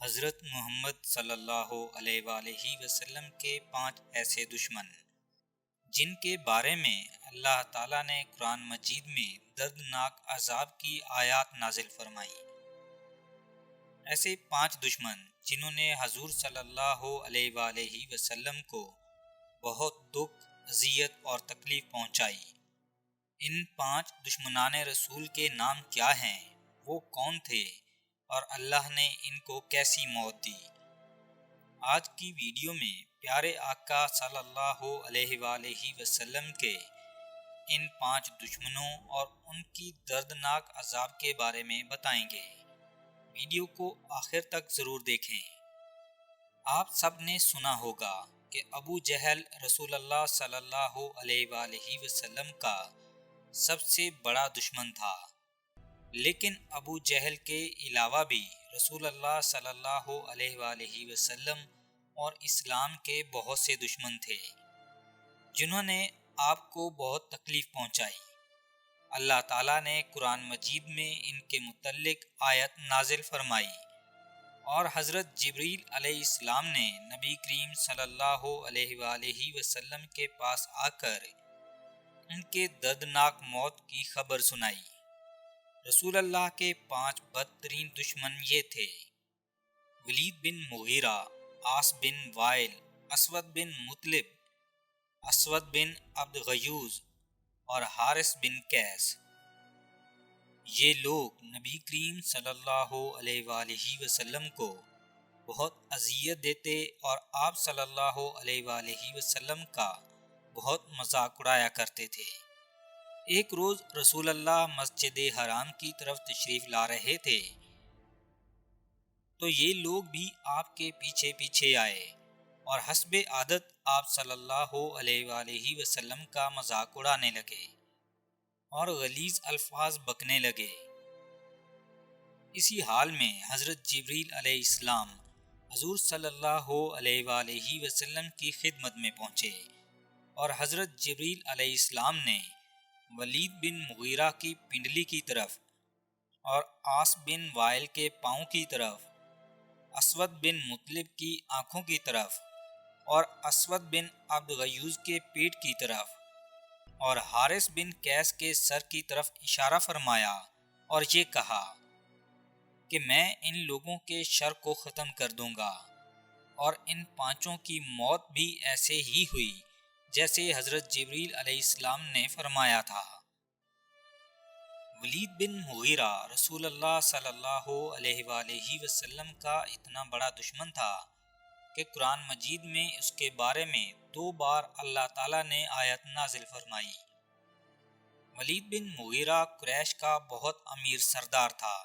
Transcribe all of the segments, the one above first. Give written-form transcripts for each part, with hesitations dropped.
حضرت محمد صلی اللہ علیہ وآلہ وسلم کے 5 ایسے دشمن جن کے بارے میں اللہ تعالیٰ نے قرآن مجید میں دردناک عذاب کی آیات نازل فرمائی۔ ایسے 5 دشمن جنہوں نے حضور صلی اللہ علیہ وآلہ وسلم کو بہت دکھ، اذیت اور تکلیف پہنچائی۔ ان 5 دشمنان رسول کے نام کیا ہیں، وہ کون تھے اور اللہ نے ان کو کیسی موت دی؟ آج کی ویڈیو میں پیارے آقا صلی اللہ علیہ وآلہ وسلم کے ان 5 دشمنوں اور ان کی دردناک عذاب کے بارے میں بتائیں گے۔ ویڈیو کو آخر تک ضرور دیکھیں۔ آپ سب نے سنا ہوگا کہ ابو جہل رسول اللہ صلی اللہ علیہ وآلہ وسلم کا سب سے بڑا دشمن تھا، لیکن ابو جہل کے علاوہ بھی رسول اللہ صلی اللہ علیہ وآلہ وسلم اور اسلام کے بہت سے دشمن تھے جنہوں نے آپ کو بہت تکلیف پہنچائی۔ اللہ تعالیٰ نے قرآن مجید میں ان کے متعلق آیت نازل فرمائی اور حضرت جبریل علیہ السلام نے نبی کریم صلی اللہ علیہ وآلہ وسلم کے پاس آ کر ان کے دردناک موت کی خبر سنائی۔ رسول اللہ کے 5 بدترین دشمن یہ تھے: ولید بن مغیرہ، عاص بن وائل، اسود بن مطلب، اسود بن عبد غیوز اور حارث بن قیس۔ یہ لوگ نبی کریم صلی اللہ علیہ وآلہ وسلم کو بہت اذیت دیتے اور آپ صلی اللہ علیہ وآلہ وسلم کا بہت مذاق اڑایا کرتے تھے۔ ایک روز رسول اللہ مسجد حرام کی طرف تشریف لا رہے تھے تو یہ لوگ بھی آپ کے پیچھے پیچھے آئے اور حسب عادت آپ صلی اللہ علیہ وآلہ وسلم کا مذاق اڑانے لگے اور غلیظ الفاظ بکنے لگے۔ اسی حال میں حضرت جبریل علیہ السلام حضور صلی اللہ علیہ وآلہ وسلم کی خدمت میں پہنچے اور حضرت جبریل علیہ السلام نے ولید بن مغیرہ کی پنڈلی کی طرف اور عاص بن وائل کے پاؤں کی طرف، اسود بن مطلب کی آنکھوں کی طرف اور اسود بن عبد غیوز کے پیٹ کی طرف اور حارث بن قیس کے سر کی طرف اشارہ فرمایا اور یہ کہا کہ میں ان لوگوں کے شر کو ختم کر دوں گا، اور ان 5 کی موت بھی ایسے ہی ہوئی جیسے حضرت جبریل علیہ السلام نے فرمایا تھا۔ ولید بن مغیرہ رسول اللہ صلی اللہ علیہ وآلہ وسلم کا اتنا بڑا دشمن تھا کہ قرآن مجید میں اس کے بارے میں 2 بار اللہ تعالیٰ نے آیت نازل فرمائی۔ ولید بن مغیرہ قریش کا بہت امیر سردار تھا۔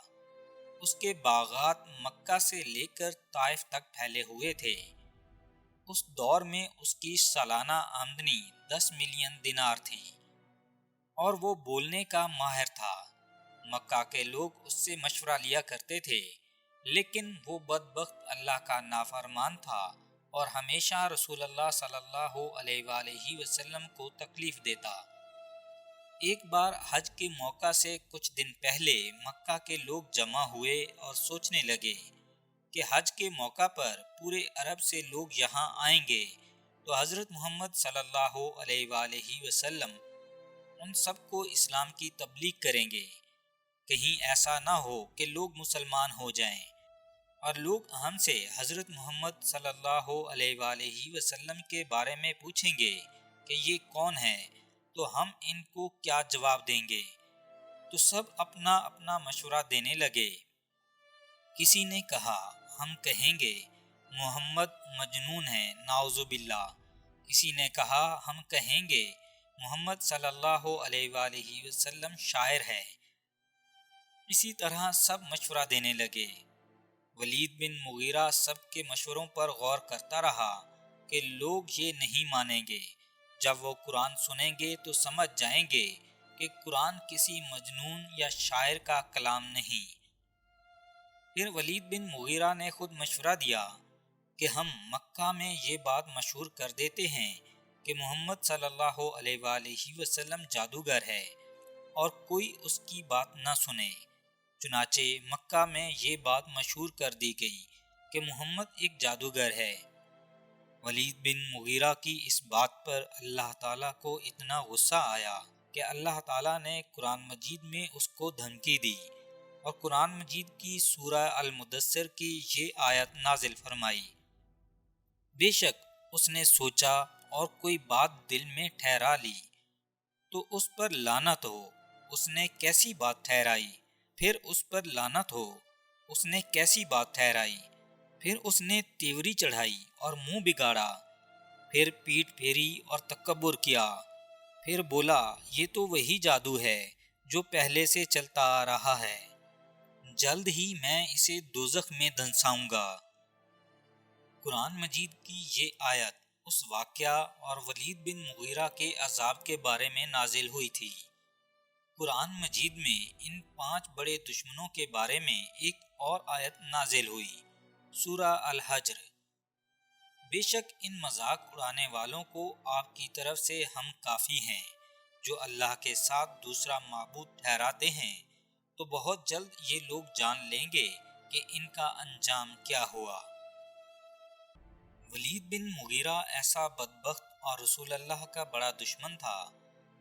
اس کے باغات مکہ سے لے کر طائف تک پھیلے ہوئے تھے۔ اس دور میں اس کی سالانہ آمدنی 10 ملین دینار تھی اور وہ بولنے کا ماہر تھا۔ مکہ کے لوگ اس سے مشورہ لیا کرتے تھے، لیکن وہ بدبخت اللہ کا نافرمان تھا اور ہمیشہ رسول اللہ صلی اللہ علیہ وآلہ وسلم کو تکلیف دیتا۔ ایک بار حج کے موقع سے کچھ دن پہلے مکہ کے لوگ جمع ہوئے اور سوچنے لگے کہ حج کے موقع پر پورے عرب سے لوگ یہاں آئیں گے تو حضرت محمد صلی اللہ علیہ وآلہ وسلم ان سب کو اسلام کی تبلیغ کریں گے۔ کہیں ایسا نہ ہو کہ لوگ مسلمان ہو جائیں اور لوگ ہم سے حضرت محمد صلی اللہ علیہ وآلہ وسلم کے بارے میں پوچھیں گے کہ یہ کون ہے، تو ہم ان کو کیا جواب دیں گے؟ تو سب اپنا اپنا مشورہ دینے لگے۔ کسی نے کہا ہم کہیں گے محمد مجنون ہے، نعوذ باللہ۔ کسی نے کہا ہم کہیں گے محمد صلی اللہ علیہ وآلہ وسلم شاعر ہے۔ اسی طرح سب مشورہ دینے لگے۔ ولید بن مغیرہ سب کے مشوروں پر غور کرتا رہا کہ لوگ یہ نہیں مانیں گے۔ جب وہ قرآن سنیں گے تو سمجھ جائیں گے کہ قرآن کسی مجنون یا شاعر کا کلام نہیں۔ پھر ولید بن مغیرہ نے خود مشورہ دیا کہ ہم مکہ میں یہ بات مشہور کر دیتے ہیں کہ محمد صلی اللہ علیہ وآلہ وسلم جادوگر ہے اور کوئی اس کی بات نہ سنے۔ چنانچہ مکہ میں یہ بات مشہور کر دی گئی کہ محمد ایک جادوگر ہے۔ ولید بن مغیرہ کی اس بات پر اللہ تعالیٰ کو اتنا غصہ آیا کہ اللہ تعالیٰ نے قرآن مجید میں اس کو دھمکی دی اور قرآن مجید کی سورہ المدثر کی یہ آیت نازل فرمائی: بے شک اس نے سوچا اور کوئی بات دل میں ٹھہرا لی تو اس پر لعنت ہو، اس نے کیسی بات ٹھہرائی؟ پھر اس پر لعنت ہو، اس نے کیسی بات ٹھہرائی؟ پھر اس نے تیوری چڑھائی اور منہ بگاڑا، پھر پیٹھ پھیری اور تکبر کیا، پھر بولا یہ تو وہی جادو ہے جو پہلے سے چلتا آ رہا ہے، جلد ہی میں اسے دوزخ میں دھنساؤں گا۔ قرآن مجید کی یہ آیت اس واقعہ اور ولید بن مغیرہ کے عذاب کے بارے میں نازل ہوئی تھی۔ قرآن مجید میں ان 5 بڑے دشمنوں کے بارے میں ایک اور آیت نازل ہوئی، سورہ الحجر: بے شک ان مذاق اڑانے والوں کو آپ کی طرف سے ہم کافی ہیں، جو اللہ کے ساتھ دوسرا معبود ٹھہراتے ہیں، تو بہت جلد یہ لوگ جان لیں گے کہ ان کا انجام کیا ہوا۔ ولید بن مغیرہ ایسا بدبخت اور رسول اللہ کا بڑا دشمن تھا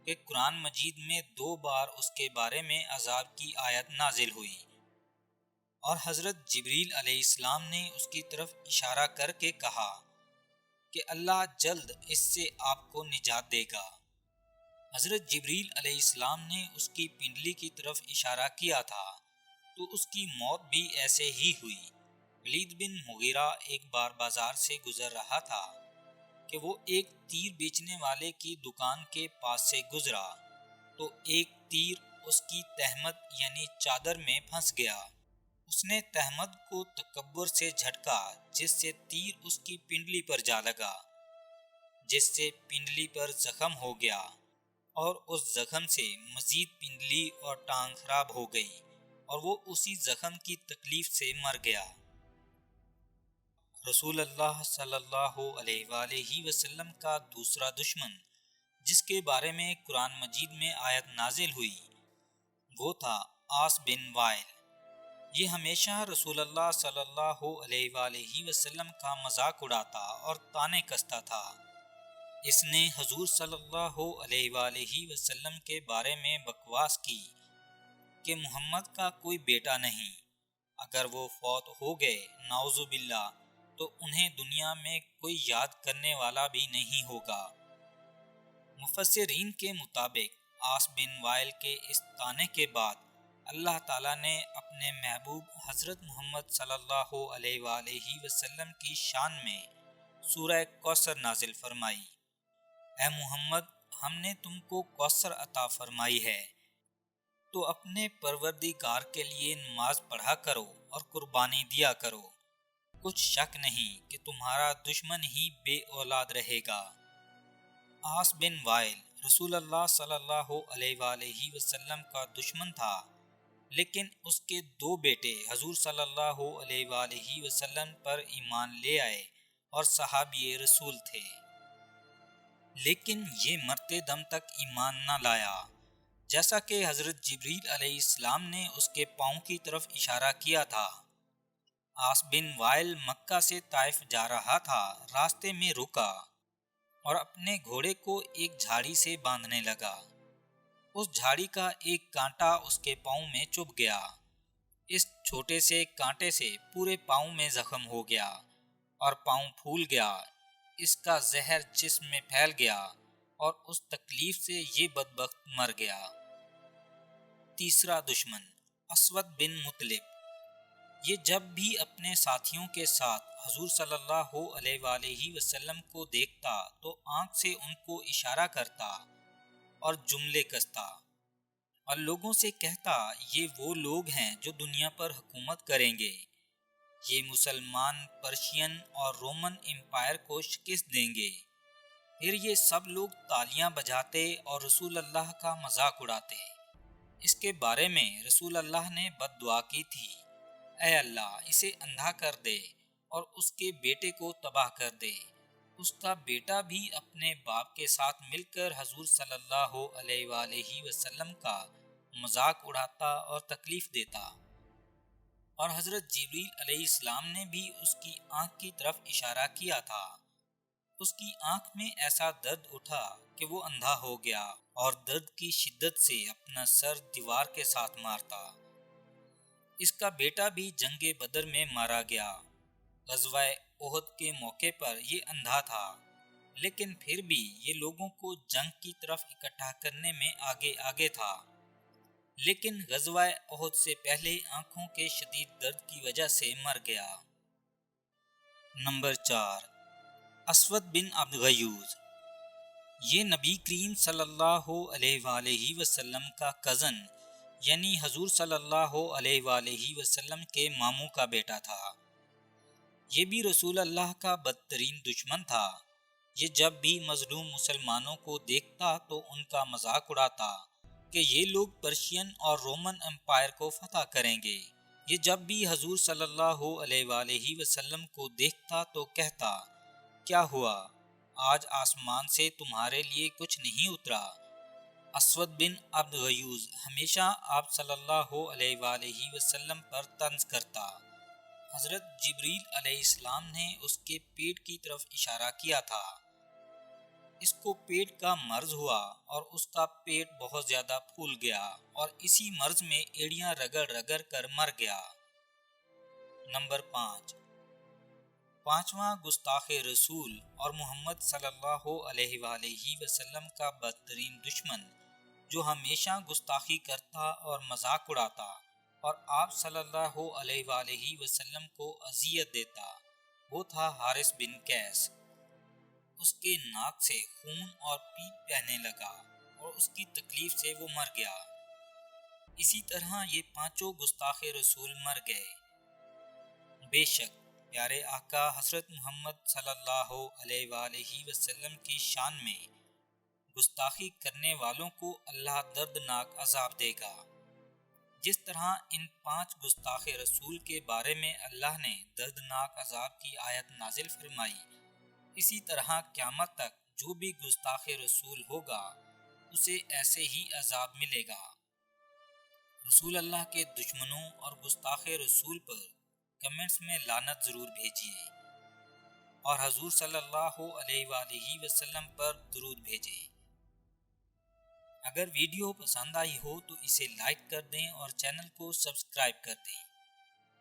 کہ قرآن مجید میں 2 بار اس کے بارے میں عذاب کی آیت نازل ہوئی، اور حضرت جبریل علیہ السلام نے اس کی طرف اشارہ کر کے کہا کہ اللہ جلد اس سے آپ کو نجات دے گا۔ حضرت جبریل علیہ السلام نے اس کی پنڈلی کی طرف اشارہ کیا تھا تو اس کی موت بھی ایسے ہی ہوئی۔ ولید بن مغیرہ ایک بار بازار سے گزر رہا تھا کہ وہ ایک تیر بیچنے والے کی دکان کے پاس سے گزرا تو ایک تیر اس کی تہمد یعنی چادر میں پھنس گیا۔ اس نے تہمد کو تکبر سے جھٹکا جس سے تیر اس کی پنڈلی پر جا لگا، جس سے پنڈلی پر زخم ہو گیا اور اس زخم سے مزید پنڈلی اور ٹانگ خراب ہو گئی اور وہ اسی زخم کی تکلیف سے مر گیا۔ رسول اللہ صلی اللہ علیہ وآلہ وسلم کا دوسرا دشمن جس کے بارے میں قرآن مجید میں آیت نازل ہوئی وہ تھا عاص بن وائل۔ یہ ہمیشہ رسول اللہ صلی اللہ علیہ وآلہ وسلم کا مذاق اڑاتا اور طعنے کستا تھا۔ اس نے حضور صلی اللہ علیہ وآلہ وسلم کے بارے میں بکواس کی کہ محمد کا کوئی بیٹا نہیں، اگر وہ فوت ہو گئے نعوذ باللہ تو انہیں دنیا میں کوئی یاد کرنے والا بھی نہیں ہوگا۔ مفسرین کے مطابق عاص بن وائل کے اس طعنے کے بعد اللہ تعالیٰ نے اپنے محبوب حضرت محمد صلی اللہ علیہ وآلہ وسلم کی شان میں سورہ کوثر نازل فرمائی: اے محمد، ہم نے تم کو کوثر عطا فرمائی ہے، تو اپنے پروردگار کے لیے نماز پڑھا کرو اور قربانی دیا کرو، کچھ شک نہیں کہ تمہارا دشمن ہی بے اولاد رہے گا۔ عاص بن وائل رسول اللہ صلی اللہ علیہ وآلہ وسلم کا دشمن تھا، لیکن اس کے 2 بیٹے حضور صلی اللہ علیہ وآلہ وسلم پر ایمان لے آئے اور صحابی رسول تھے، لیکن یہ مرتے دم تک ایمان نہ لایا، جیسا کہ حضرت جبریل علیہ السلام نے اس کے پاؤں کی طرف اشارہ کیا تھا۔ عاص بن وائل مکہ سے طائف جا رہا تھا، راستے میں رکا اور اپنے گھوڑے کو ایک جھاڑی سے باندھنے لگا۔ اس جھاڑی کا ایک کانٹا اس کے پاؤں میں چبھ گیا، اس چھوٹے سے کانٹے سے پورے پاؤں میں زخم ہو گیا اور پاؤں پھول گیا، اس کا زہر جسم میں پھیل گیا اور اس تکلیف سے یہ بدبخت مر گیا۔ تیسرا دشمن اسود بن مطلب، یہ جب بھی اپنے ساتھیوں کے ساتھ حضور صلی اللہ علیہ وآلہ وسلم کو دیکھتا تو آنکھ سے ان کو اشارہ کرتا اور جملے کستا اور لوگوں سے کہتا یہ وہ لوگ ہیں جو دنیا پر حکومت کریں گے، یہ مسلمان پرشین اور رومن امپائر کو شکست دیں گے۔ پھر یہ سب لوگ تالیاں بجاتے اور رسول اللہ کا مذاق اڑاتے۔ اس کے بارے میں رسول اللہ نے بد دعا کی تھی: اے اللہ، اسے اندھا کر دے اور اس کے بیٹے کو تباہ کر دے۔ اس کا بیٹا بھی اپنے باپ کے ساتھ مل کر حضور صلی اللہ علیہ وآلہ وسلم کا مذاق اڑاتا اور تکلیف دیتا۔ اور حضرت جبریل علیہ السلام نے بھی اس کی آنکھ کی طرف اشارہ کیا تھا۔ اس کی آنکھ میں ایسا درد اٹھا کہ وہ اندھا ہو گیا اور درد کی شدت سے اپنا سر دیوار کے ساتھ مارتا۔ اس کا بیٹا بھی جنگ بدر میں مارا گیا۔ غزوہ احد کے موقع پر یہ اندھا تھا، لیکن پھر بھی یہ لوگوں کو جنگ کی طرف اکٹھا کرنے میں آگے تھا۔ لیکن غزوہ احد سے پہلے آنکھوں کے شدید درد کی وجہ سے مر گیا۔ نمبر 4، اسود بن عبد غیوث۔ یہ نبی کریم صلی اللہ علیہ وآلہ وسلم کا کزن یعنی حضور صلی اللہ علیہ وآلہ وسلم کے ماموں کا بیٹا تھا۔ یہ بھی رسول اللہ کا بدترین دشمن تھا۔ یہ جب بھی مظلوم مسلمانوں کو دیکھتا تو ان کا مذاق اڑاتا کہ یہ لوگ پرشین اور رومن امپائر کو فتح کریں گے۔ یہ جب بھی حضور صلی اللہ علیہ وآلہ وسلم کو دیکھتا تو کہتا، کیا ہوا؟ آج آسمان سے تمہارے لیے کچھ نہیں اترا؟ اسود بن عبد غیوث ہمیشہ آپ صلی اللہ علیہ وآلہ وسلم پر طنز کرتا۔ حضرت جبریل علیہ السلام نے اس کے پیٹ کی طرف اشارہ کیا تھا۔ اس کو پیٹ کا مرض ہوا اور اس کا پیٹ بہت زیادہ پھول گیا اور اسی مرض میں ایڑیاں رگڑ رگڑ کر مر گیا۔ نمبر 5، پانچواں گستاخ رسول اور محمد صلی اللہ علیہ وآلہ وسلم کا بدترین دشمن جو ہمیشہ گستاخی کرتا اور مذاق اڑاتا اور آپ صلی اللہ علیہ وآلہ وسلم کو اذیت دیتا، وہ تھا حارث بن قیس۔ اس کے ناک سے خون اور پیپ بہنے لگا اور اس کی تکلیف سے وہ مر گیا۔ اسی طرح یہ پانچوں گستاخ رسول مر گئے۔ بے شک پیارے آقا حضرت محمد صلی اللہ علیہ وآلہ وسلم کی شان میں گستاخی کرنے والوں کو اللہ دردناک عذاب دے گا۔ جس طرح ان 5 گستاخ رسول کے بارے میں اللہ نے دردناک عذاب کی آیت نازل فرمائی، اسی طرح قیامت تک جو بھی گستاخ رسول ہوگا اسے ایسے ہی عذاب ملے گا۔ رسول اللہ کے دشمنوں اور گستاخ رسول پر کمنٹس میں لعنت ضرور بھیجیے اور حضور صلی اللہ علیہ وآلہ وسلم پر درود بھیجیں۔ اگر ویڈیو پسند آئی ہو تو اسے لائک کر دیں اور چینل کو سبسکرائب کر دیں۔